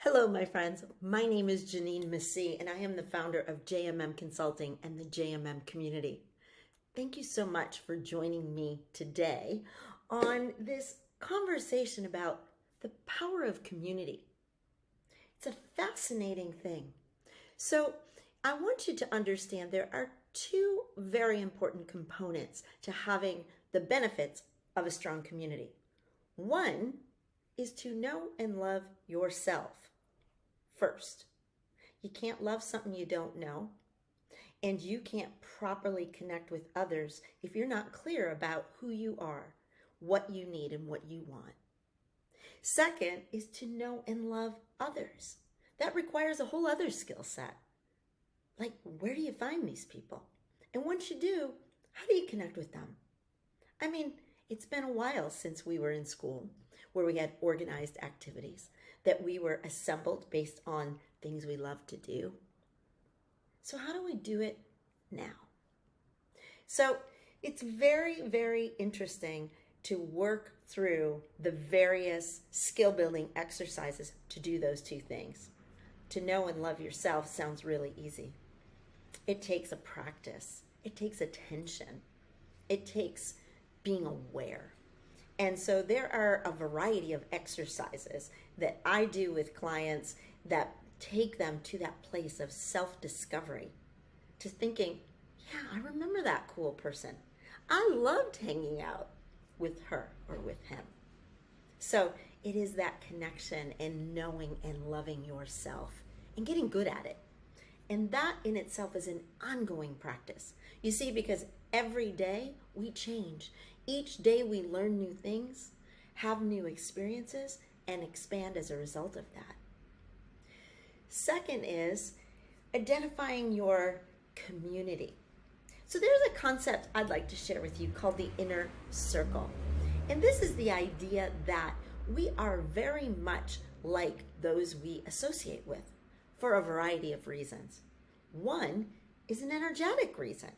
Hello, my friends. My name is Janine Massey, and I am the founder of JMM Consulting and the JMM community. Thank you so much for joining me today on this conversation about the power of community. It's a fascinating thing. So, I want you to understand there are two very important components to having the benefits of a strong community. One is to know and love yourself first. You can't love something you don't know, and you can't properly connect with others if you're not clear about who you are, what you need, and what you want. Second is to know and love others. That requires a whole other skill set. Like, where do you find these people? And once you do, how do you connect with them? I mean, it's been a while since we were in school where we had organized activities, that we were assembled based on things we love to do. So how do we do it now? So it's very, very interesting to work through the various skill building exercises to do those two things. To know and love yourself sounds really easy. It takes a practice. It takes attention. It takes being aware. And so there are a variety of exercises that I do with clients that take them to that place of self-discovery, to thinking, yeah, I remember that cool person. I loved hanging out with her or with him. So it is that connection and knowing and loving yourself and getting good at it. And that in itself is an ongoing practice. You see, because every day we change. Each day we learn new things, have new experiences, and expand as a result of that. Second is identifying your community. So there's a concept I'd like to share with you called the inner circle. And this is the idea that we are very much like those we associate with for a variety of reasons. One is an energetic reason.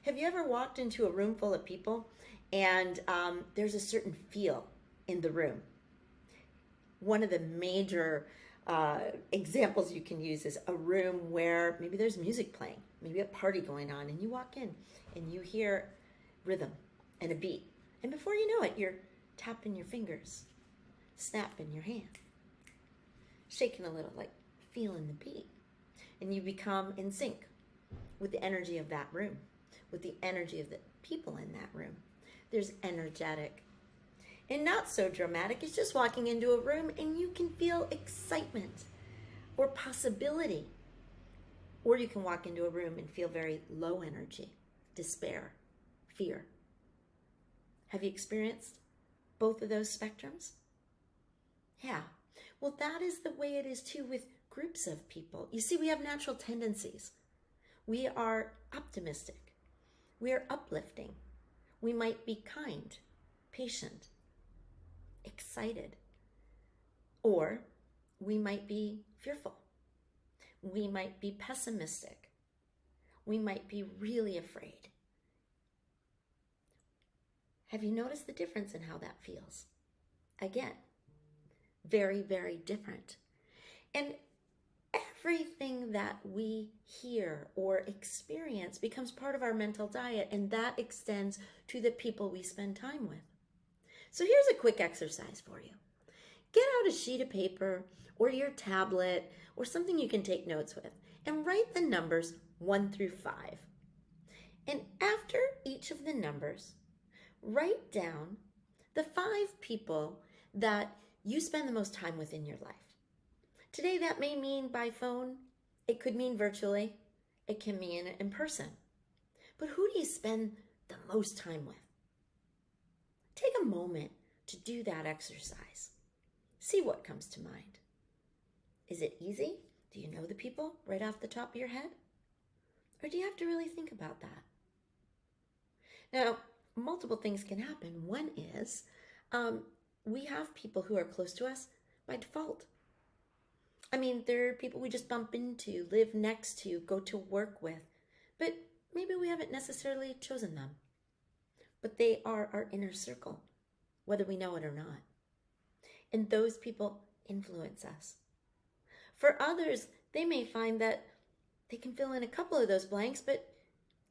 Have you ever walked into a room full of people and there's a certain feel in the room? One of the major examples you can use is a room where maybe there's music playing, maybe a party going on, and you walk in and you hear rhythm and a beat. And before you know it, you're tapping your fingers, snapping your hand, shaking a little, like feeling the beat. And you become in sync with the energy of that room, with the energy of the people in that room. There's energetic. And not so dramatic is just walking into a room and you can feel excitement or possibility. Or you can walk into a room and feel very low energy, despair, fear. Have you experienced both of those spectrums? Yeah. Well, that is the way it is too with groups of people. You see, we have natural tendencies. We are optimistic. We are uplifting. We might be kind, patient, excited, or we might be fearful. We might be pessimistic. We might be really afraid. Have you noticed the difference in how that feels? Again, very, very different. And everything that we hear or experience becomes part of our mental diet, and that extends to the people we spend time with. So here's a quick exercise for you. Get out a sheet of paper or your tablet or something you can take notes with and write the numbers 1 through 5. And after each of the numbers, write down the 5 people that you spend the most time with in your life. Today that may mean by phone, it could mean virtually, it can mean in person. But who do you spend the most time with? Take a moment to do that exercise. See what comes to mind. Is it easy? Do you know the people right off the top of your head? Or do you have to really think about that? Now, multiple things can happen. One is we have people who are close to us by default. I mean, there are people we just bump into, live next to, go to work with, but maybe we haven't necessarily chosen them. But they are our inner circle, whether we know it or not. And those people influence us. For others, they may find that they can fill in a couple of those blanks, but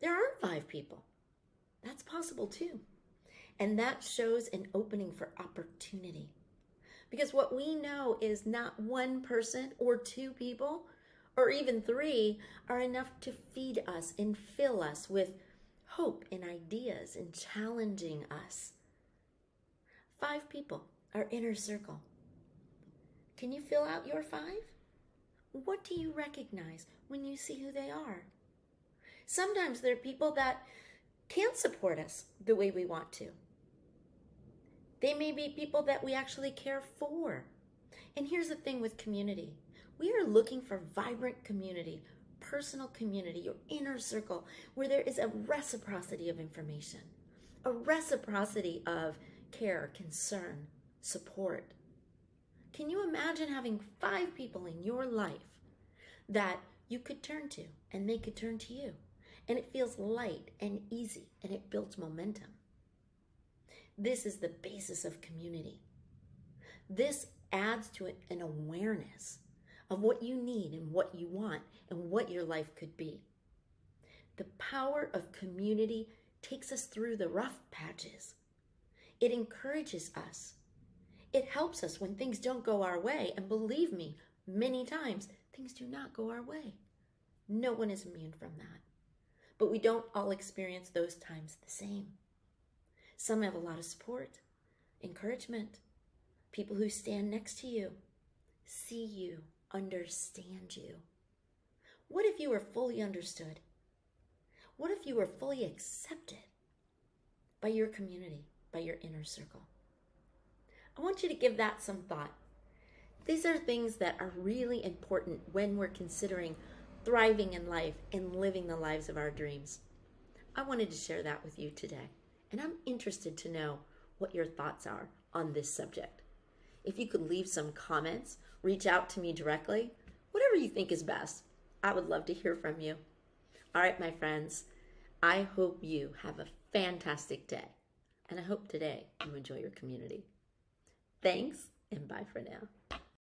there aren't 5 people. That's possible too. And that shows an opening for opportunity. Because what we know is not one person or 2 people or even 3 are enough to feed us and fill us with hope and ideas and challenging us. 5 people, our inner circle. Can you fill out your 5? What do you recognize when you see who they are? Sometimes there are people that can't support us the way we want to. They may be people that we actually care for. And here's the thing with community. We are looking for vibrant community, personal community, your inner circle, where there is a reciprocity of information, a reciprocity of care, concern, support. Can you imagine having 5 people in your life that you could turn to and they could turn to you? And it feels light and easy and it builds momentum. This is the basis of community. This adds to it an awareness of what you need and what you want and what your life could be. The power of community takes us through the rough patches. It encourages us. It helps us when things don't go our way. And believe me, many times things do not go our way. No one is immune from that. But we don't all experience those times the same. Some have a lot of support, encouragement, people who stand next to you, see you, understand you. What if you were fully understood? What if you were fully accepted by your community, by your inner circle? I want you to give that some thought. These are things that are really important when we're considering thriving in life and living the lives of our dreams. I wanted to share that with you today, and I'm interested to know what your thoughts are on this subject. If you could leave some comments, reach out to me directly, whatever you think is best. I would love to hear from you. All right, my friends, I hope you have a fantastic day, and I hope today you enjoy your community. Thanks, and bye for now.